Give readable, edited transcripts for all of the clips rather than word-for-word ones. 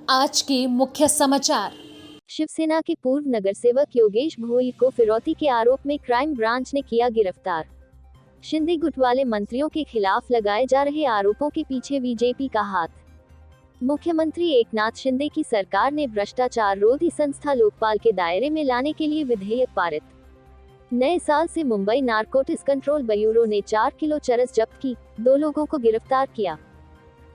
आज के मुख्य समाचार। शिवसेना के पूर्व नगरसेवक योगेश भोईर को फिरौती के आरोप में क्राइम ब्रांच ने किया गिरफ्तार। शिंदे गुट वाले मंत्रियों के खिलाफ लगाए जा रहे आरोपों के पीछे बीजेपी का हाथ। मुख्यमंत्री एकनाथ शिंदे की सरकार ने भ्रष्टाचार रोधी संस्था लोकपाल के दायरे में लाने के लिए विधेयक पारित। नए साल से मुंबई नारकोटिक्स कंट्रोल ब्यूरो ने 4 किलो चरस जब्त की, 2 लोगों को गिरफ्तार किया।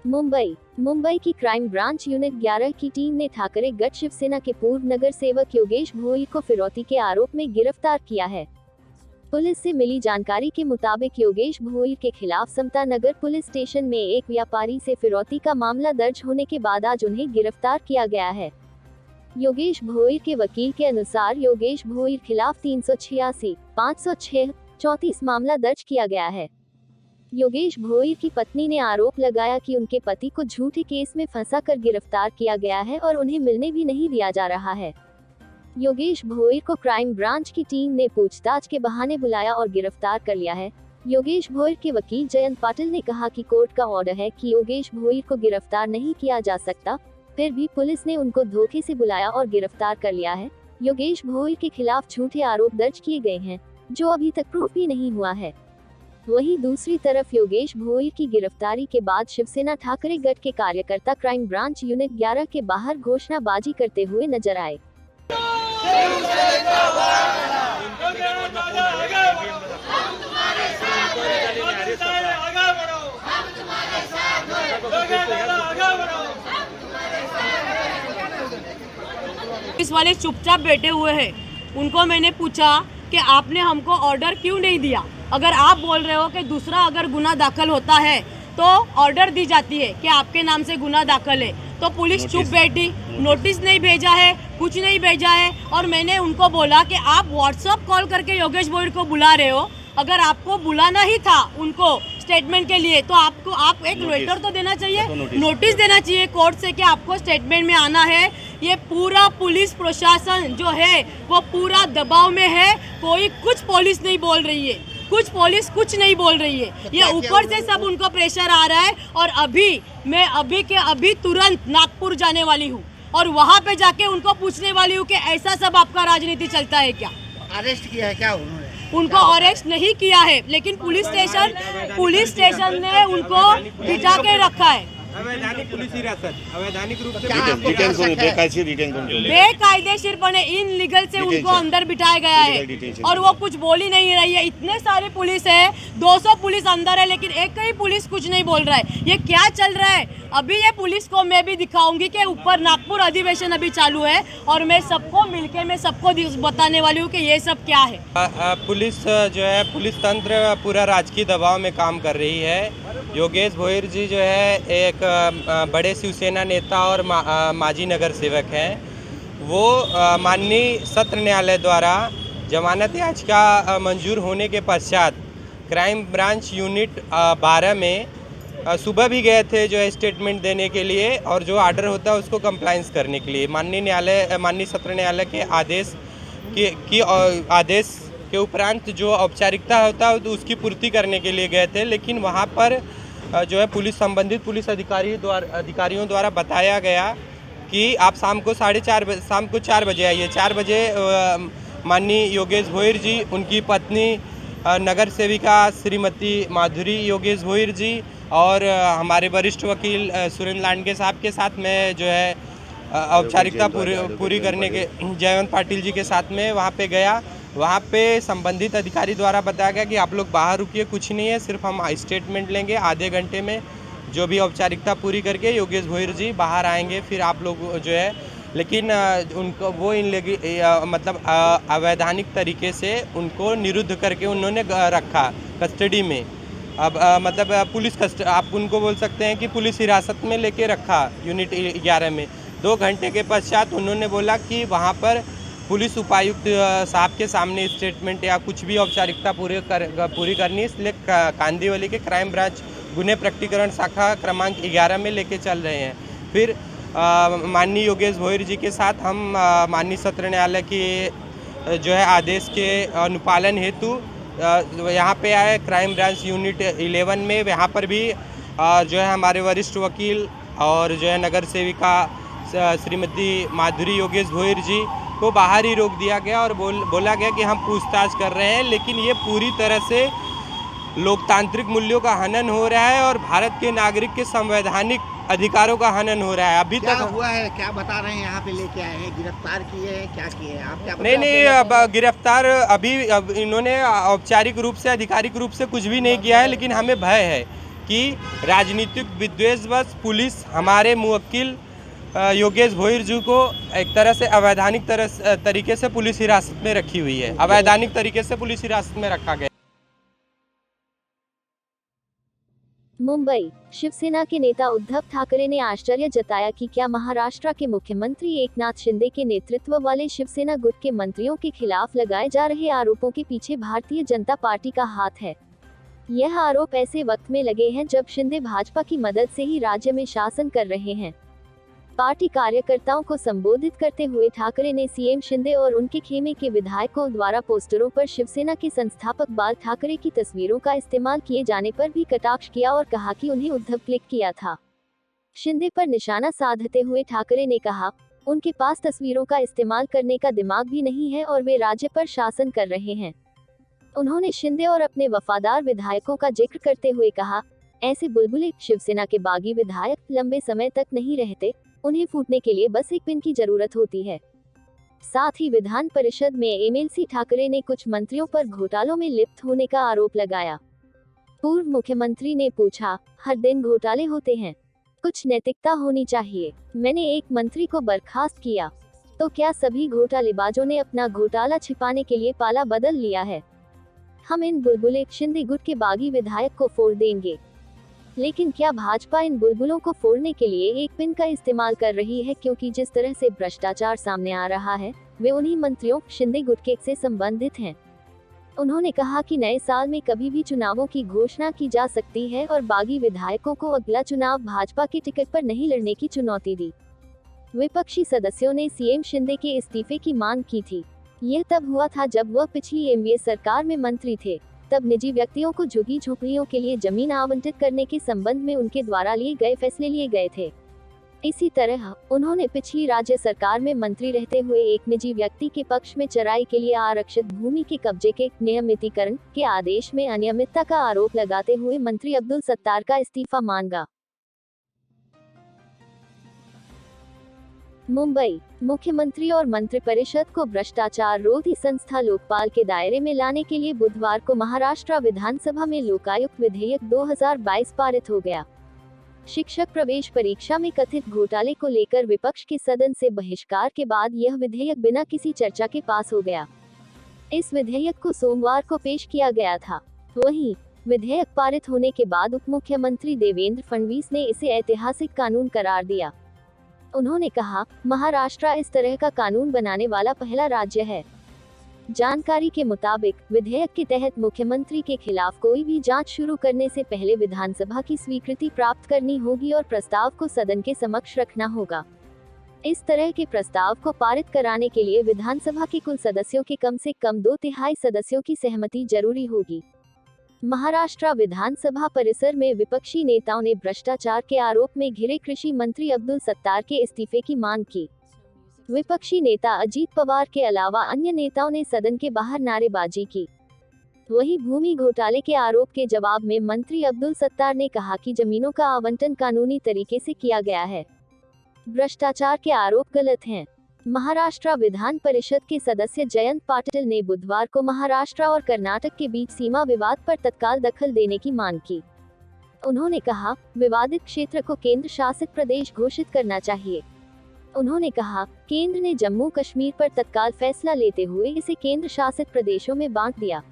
मुंबई की क्राइम ब्रांच यूनिट 11 की टीम ने ठाकरे गढ़ शिवसेना के पूर्व नगर सेवक योगेश भोईर को फिरौती के आरोप में गिरफ्तार किया है। पुलिस से मिली जानकारी के मुताबिक योगेश भोईर के खिलाफ समता नगर पुलिस स्टेशन में एक व्यापारी से फिरौती का मामला दर्ज होने के बाद आज उन्हें गिरफ्तार किया गया है। योगेश भोईर के वकील के अनुसार योगेश भोईर खिलाफ 386, 506, 34 मामला दर्ज किया गया है। योगेश भोईर की पत्नी ने आरोप लगाया कि उनके पति को झूठे केस में फंसाकर गिरफ्तार किया गया है और उन्हें मिलने भी नहीं दिया जा रहा है। योगेश भोईर को क्राइम ब्रांच की टीम ने पूछताछ के बहाने बुलाया और गिरफ्तार कर लिया है। योगेश भोईर के वकील जयंत पाटिल ने कहा कि कोर्ट का ऑर्डर है कि योगेश भोईर को गिरफ्तार नहीं किया जा सकता, फिर भी पुलिस ने उनको धोखे से बुलाया और गिरफ्तार कर लिया है। योगेश भोईर के खिलाफ झूठे आरोप दर्ज किए गए हैं, जो अभी तक प्रूफ भी नहीं हुआ है। वहीं दूसरी तरफ योगेश भोईर की गिरफ्तारी के बाद शिवसेना ठाकरे गढ़ के कार्यकर्ता क्राइम ब्रांच यूनिट 11 के बाहर घोषणाबाजी करते हुए नजर आए। पुलिस वाले चुपचाप बैठे हुए हैं। उनको मैंने पूछा कि आपने हमको ऑर्डर क्यों नहीं दिया। अगर आप बोल रहे हो कि दूसरा अगर गुना दाखिल होता है तो ऑर्डर दी जाती है कि आपके नाम से गुना दाखिल है, तो पुलिस चुप बैठी, नोटिस नहीं भेजा है, कुछ नहीं भेजा है। और मैंने उनको बोला कि आप व्हाट्सएप कॉल करके योगेश भोईर को बुला रहे हो, अगर आपको बुलाना ही था उनको स्टेटमेंट के लिए तो आप एक लेटर तो देना चाहिए, नोटिस देना चाहिए कोर्ट से कि आपको स्टेटमेंट में आना है। ये पूरा पुलिस प्रशासन जो है वो पूरा दबाव में है। कोई कुछ पुलिस नहीं बोल रही है, पुलिस कुछ नहीं बोल रही है। ये ऊपर से सब उनको प्रेशर आ रहा है। और मैं अभी तुरंत नागपुर जाने वाली हूँ और वहाँ पे जाके उनको पूछने वाली हूँ कि ऐसा सब आपका राजनीति चलता है क्या। अरेस्ट किया है क्या उन्होंने? उनको अरेस्ट नहीं किया है, लेकिन पुलिस स्टेशन ने उनको बिठा के रखा है। अवैधानिक पुलिस हिरासत, अवैधानिक रूप से बेकायदेशीरपणे इनलीगल से उनको अंदर बिठाया गया है और वो कुछ बोल ही नहीं रही है। इतने सारे पुलिस है, 200 पुलिस अंदर है, लेकिन एक ही पुलिस कुछ नहीं बोल रहा है। ये क्या चल रहा है? अभी ये पुलिस को मैं भी दिखाऊंगी कि ऊपर नागपुर अधिवेशन अभी चालू है और मैं सबको मिलके मैं सबको बताने वाली हूँ कि ये सब क्या है। पुलिस जो है, पुलिस तंत्र पूरा राजकीय दबाव में काम कर रही है। योगेश भोईर जी जो है एक बड़े शिवसेना नेता और माजी नगर सेवक हैं। वो माननीय सत्र न्यायालय द्वारा जमानत याचिका मंजूर होने के पश्चात क्राइम ब्रांच यूनिट 12 में सुबह भी गए थे जो है स्टेटमेंट देने के लिए और जो आर्डर होता है उसको कंप्लाइंस करने के लिए। माननीय सत्र न्यायालय के आदेश के उपरांत जो औपचारिकता होता है तो उसकी पूर्ति करने के लिए गए थे। लेकिन वहाँ पर जो है संबंधित पुलिस अधिकारियों द्वारा बताया गया कि आप शाम को 4 बजे आइए। 4 बजे माननीय योगेश भोईर जी, उनकी पत्नी नगर सेविका श्रीमती माधुरी योगेश भोईर जी और हमारे वरिष्ठ वकील सुरेंद्र लांडगे साहब के साथ में जो है औपचारिकता पूरी करने के जयंत पाटिल जी के साथ में वहाँ पे गया। वहाँ पे संबंधित अधिकारी द्वारा बताया गया कि आप लोग बाहर रुकिए, कुछ नहीं है, सिर्फ हम स्टेटमेंट लेंगे, आधे घंटे में जो भी औपचारिकता पूरी करके योगेश भोईर जी बाहर आएंगे, फिर आप लोग जो है। लेकिन उनको वो मतलब अवैधानिक तरीके से उनको निरुद्ध करके उन्होंने रखा कस्टडी में। अब मतलब पुलिस आप उनको बोल सकते हैं कि पुलिस हिरासत में लेके रखा यूनिट 11 में। 2 घंटे के पश्चात उन्होंने बोला कि वहाँ पर पुलिस उपायुक्त साहब के सामने स्टेटमेंट या कुछ भी औपचारिकता पूरी करनी, इसलिए कांदिवली के क्राइम ब्रांच गुन्हे प्रकटीकरण शाखा क्रमांक 11 में लेके चल रहे हैं। फिर माननीय योगेश भोईर जी के साथ हम माननीय सत्र न्यायालय के जो है आदेश के अनुपालन हेतु यहाँ पे आए क्राइम ब्रांच यूनिट 11 में। यहाँ पर भी जो है हमारे वरिष्ठ वकील और जो है नगर सेविका श्रीमती माधुरी योगेश भोईर जी को बाहर ही रोक दिया गया और बोला गया कि हम पूछताछ कर रहे हैं, लेकिन ये पूरी तरह से लोकतांत्रिक मूल्यों का हनन हो रहा है और भारत के नागरिक के संवैधानिक अधिकारों का हनन हो रहा है। अभी क्या तक हुआ है, क्या बता रहे हैं, यहाँ पे लेके आए हैं, गिरफ्तार किए हैं, क्या किए हैं, आप क्या नहीं, अब गिरफ्तार अब इन्होंने औपचारिक रूप से आधिकारिक रूप से कुछ भी नहीं किया है, लेकिन हमें भय है कि राजनीतिक विद्वेषवश पुलिस हमारे मुवक्किल योगेश भोईर जी को एक तरह से अवैधानिक तरीके से पुलिस हिरासत में रखी हुई है, अवैधानिक तरीके से पुलिस हिरासत में रखा गया। मुंबई, शिवसेना के नेता उद्धव ठाकरे ने आश्चर्य जताया कि क्या महाराष्ट्र के मुख्यमंत्री एकनाथ शिंदे के नेतृत्व वाले शिवसेना गुट के मंत्रियों के खिलाफ लगाए जा रहे आरोपों के पीछे भारतीय जनता पार्टी का हाथ है। यह आरोप ऐसे वक्त में लगे हैं जब शिंदे भाजपा की मदद से ही राज्य में शासन कर रहे हैं। पार्टी कार्यकर्ताओं को संबोधित करते हुए ठाकरे ने सीएम शिंदे और उनके खेमे के विधायकों द्वारा पोस्टरों पर शिवसेना के संस्थापक बाल ठाकरे की तस्वीरों का इस्तेमाल किए जाने पर भी कटाक्ष किया और कहा कि उन्हें उद्धव क्लिक किया था। शिंदे पर निशाना साधते हुए ठाकरे ने कहा, उनके पास तस्वीरों का इस्तेमाल करने का दिमाग भी नहीं है और वे राज्य पर शासन कर रहे हैं। उन्होंने शिंदे और अपने वफादार विधायकों का जिक्र करते हुए कहा, ऐसे बुलबुले शिवसेना के बागी विधायक लंबे समय तक नहीं रहते, उन्हें फूटने के लिए बस एक पिन की जरूरत होती है। साथ ही विधान परिषद में एमएलसी ठाकरे ने कुछ मंत्रियों पर घोटालों में लिप्त होने का आरोप लगाया। पूर्व मुख्यमंत्री ने पूछा, हर दिन घोटाले होते हैं, कुछ नैतिकता होनी चाहिए। मैंने एक मंत्री को बर्खास्त किया, तो क्या सभी घोटालेबाजों ने अपना घोटाला छिपाने के लिए पाला बदल लिया है? हम इन बुलबुले शिंदे गुट के बागी विधायक को फोड़ देंगे। लेकिन क्या भाजपा इन बुलबुलों को फोड़ने के लिए एक पिन का इस्तेमाल कर रही है? क्योंकि जिस तरह से भ्रष्टाचार सामने आ रहा है, वे उन्हीं मंत्रियों शिंदे गुट के से संबंधित हैं। उन्होंने कहा कि नए साल में कभी भी चुनावों की घोषणा की जा सकती है और बागी विधायकों को अगला चुनाव भाजपा के टिकट पर नहीं लड़ने की चुनौती दी। विपक्षी सदस्यों ने सीएम शिंदे के इस्तीफे की मांग की थी। यह तब हुआ था जब वह पिछली एनडीए सरकार में मंत्री थे। तब निजी व्यक्तियों को झुग्गी झोपड़ियों के लिए जमीन आवंटित करने के संबंध में उनके द्वारा लिए गए फैसले लिए गए थे। इसी तरह उन्होंने पिछली राज्य सरकार में मंत्री रहते हुए एक निजी व्यक्ति के पक्ष में चराई के लिए आरक्षित भूमि के कब्जे के नियमितीकरण के आदेश में अनियमितता का आरोप लगाते हुए मंत्री अब्दुल सत्तार का इस्तीफा मांगा। मुंबई, मुख्यमंत्री और मंत्रिपरिषद को भ्रष्टाचार रोधी संस्था लोकपाल के दायरे में लाने के लिए बुधवार को महाराष्ट्र विधानसभा में लोकायुक्त विधेयक 2022 पारित हो गया। शिक्षक प्रवेश परीक्षा में कथित घोटाले को लेकर विपक्ष के सदन से बहिष्कार के बाद यह विधेयक बिना किसी चर्चा के पास हो गया। इस विधेयक को सोमवार को पेश किया गया था। वहीं विधेयक पारित होने के बाद उप मुख्यमंत्री देवेंद्र फडणवीस ने इसे ऐतिहासिक कानून करार दिया। उन्होंने कहा, महाराष्ट्र इस तरह का कानून बनाने वाला पहला राज्य है। जानकारी के मुताबिक विधेयक के तहत मुख्यमंत्री के खिलाफ कोई भी जांच शुरू करने से पहले विधानसभा की स्वीकृति प्राप्त करनी होगी और प्रस्ताव को सदन के समक्ष रखना होगा। इस तरह के प्रस्ताव को पारित कराने के लिए विधानसभा के कुल सदस्यों के कम से कम 2/3 सदस्यों की सहमति जरूरी होगी। महाराष्ट्र विधानसभा परिसर में विपक्षी नेताओं ने भ्रष्टाचार के आरोप में घिरे कृषि मंत्री अब्दुल सत्तार के इस्तीफे की मांग की। विपक्षी नेता अजीत पवार के अलावा अन्य नेताओं ने सदन के बाहर नारेबाजी की। वहीं भूमि घोटाले के आरोप के जवाब में मंत्री अब्दुल सत्तार ने कहा कि जमीनों का आवंटन कानूनी तरीके से किया गया है। भ्रष्टाचार के आरोप गलत हैं। महाराष्ट्र विधान परिषद के सदस्य जयंत पाटिल ने बुधवार को महाराष्ट्र और कर्नाटक के बीच सीमा विवाद पर तत्काल दखल देने की मांग की। उन्होंने कहा, विवादित क्षेत्र को केंद्र शासित प्रदेश घोषित करना चाहिए। उन्होंने कहा, केंद्र ने जम्मू कश्मीर पर तत्काल फैसला लेते हुए इसे केंद्र शासित प्रदेशों में बांट दिया।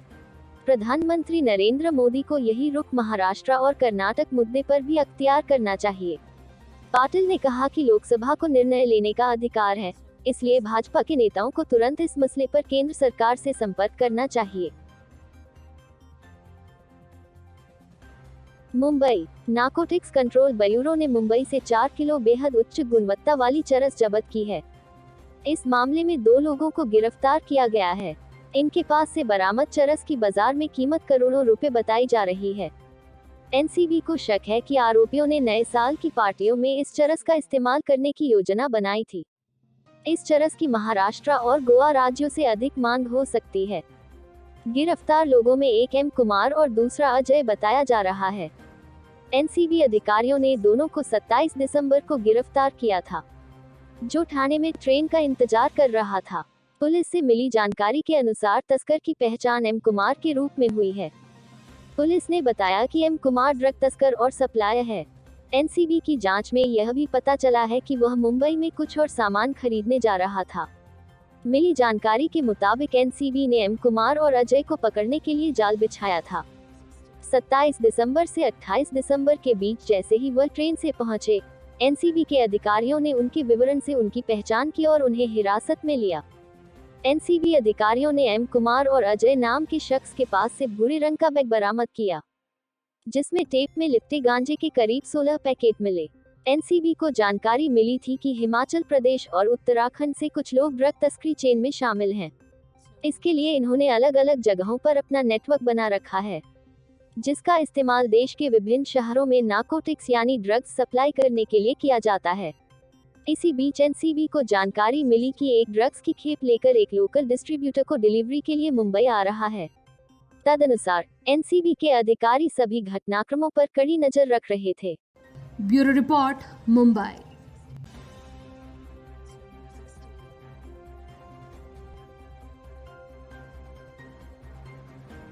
प्रधानमंत्री नरेंद्र मोदी को यही रुख महाराष्ट्र और कर्नाटक मुद्दे पर भी अख्तियार करना चाहिए। पाटिल ने कहा कि लोकसभा को निर्णय लेने का अधिकार है, इसलिए भाजपा के नेताओं को तुरंत इस मसले पर केंद्र सरकार से संपर्क करना चाहिए। मुंबई, नारकोटिक्स कंट्रोल ब्यूरो ने मुंबई से 4 किलो बेहद उच्च गुणवत्ता वाली चरस जब्त की है। इस मामले में 2 लोगों को गिरफ्तार किया गया है। इनके पास से बरामद चरस की बाजार में कीमत करोड़ों रुपए बताई जा रही है। एनसीबी को शक है कि आरोपियों ने नए साल की पार्टियों में इस चरस का इस्तेमाल करने की योजना बनाई थी। इस चरस की महाराष्ट्र और गोवा राज्यों से अधिक मांग हो सकती है। गिरफ्तार लोगों में एक एम कुमार और दूसरा अजय बताया जा रहा है। एनसीबी अधिकारियों ने दोनों को 27 दिसंबर को गिरफ्तार किया था, जो ठाणे में ट्रेन का इंतजार कर रहा था। पुलिस से मिली जानकारी के अनुसार तस्कर की पहचान एम कुमार के रूप में हुई है। पुलिस ने बताया कि एम कुमार ड्रग तस्कर और सप्लायर है। एनसीबी की जांच में यह भी पता चला है कि वह मुंबई में कुछ और सामान खरीदने जा रहा था। मिली जानकारी के मुताबिक एनसीबी ने एम कुमार और अजय को पकड़ने के लिए जाल बिछाया था। 27 दिसंबर से 28 दिसंबर के बीच जैसे ही वह ट्रेन से पहुंचे, एनसीबी के अधिकारियों ने उनके विवरण से उनकी पहचान की और उन्हें हिरासत में लिया। एनसीबी अधिकारियों ने एम कुमार और अजय नाम के शख्स के पास से भूरे रंग का बैग बरामद किया, जिसमें टेप में लिपटे गांजे के करीब 16 पैकेट मिले। एनसीबी को जानकारी मिली थी कि हिमाचल प्रदेश और उत्तराखंड से कुछ लोग ड्रग तस्करी चेन में शामिल हैं। इसके लिए इन्होंने अलग अलग जगहों पर अपना नेटवर्क बना रखा है, जिसका इस्तेमाल देश के विभिन्न शहरों में नार्कोटिक्स यानी ड्रग्स सप्लाई करने के लिए किया जाता है। इसी बीच एनसीबी को जानकारी मिली कि एक ड्रग्स की खेप लेकर एक लोकल डिस्ट्रीब्यूटर को डिलीवरी के लिए मुंबई आ रहा है। तदनुसार एनसीबी के अधिकारी सभी घटनाक्रमों पर कड़ी नजर रख रहे थे। Bureau report, Mumbai.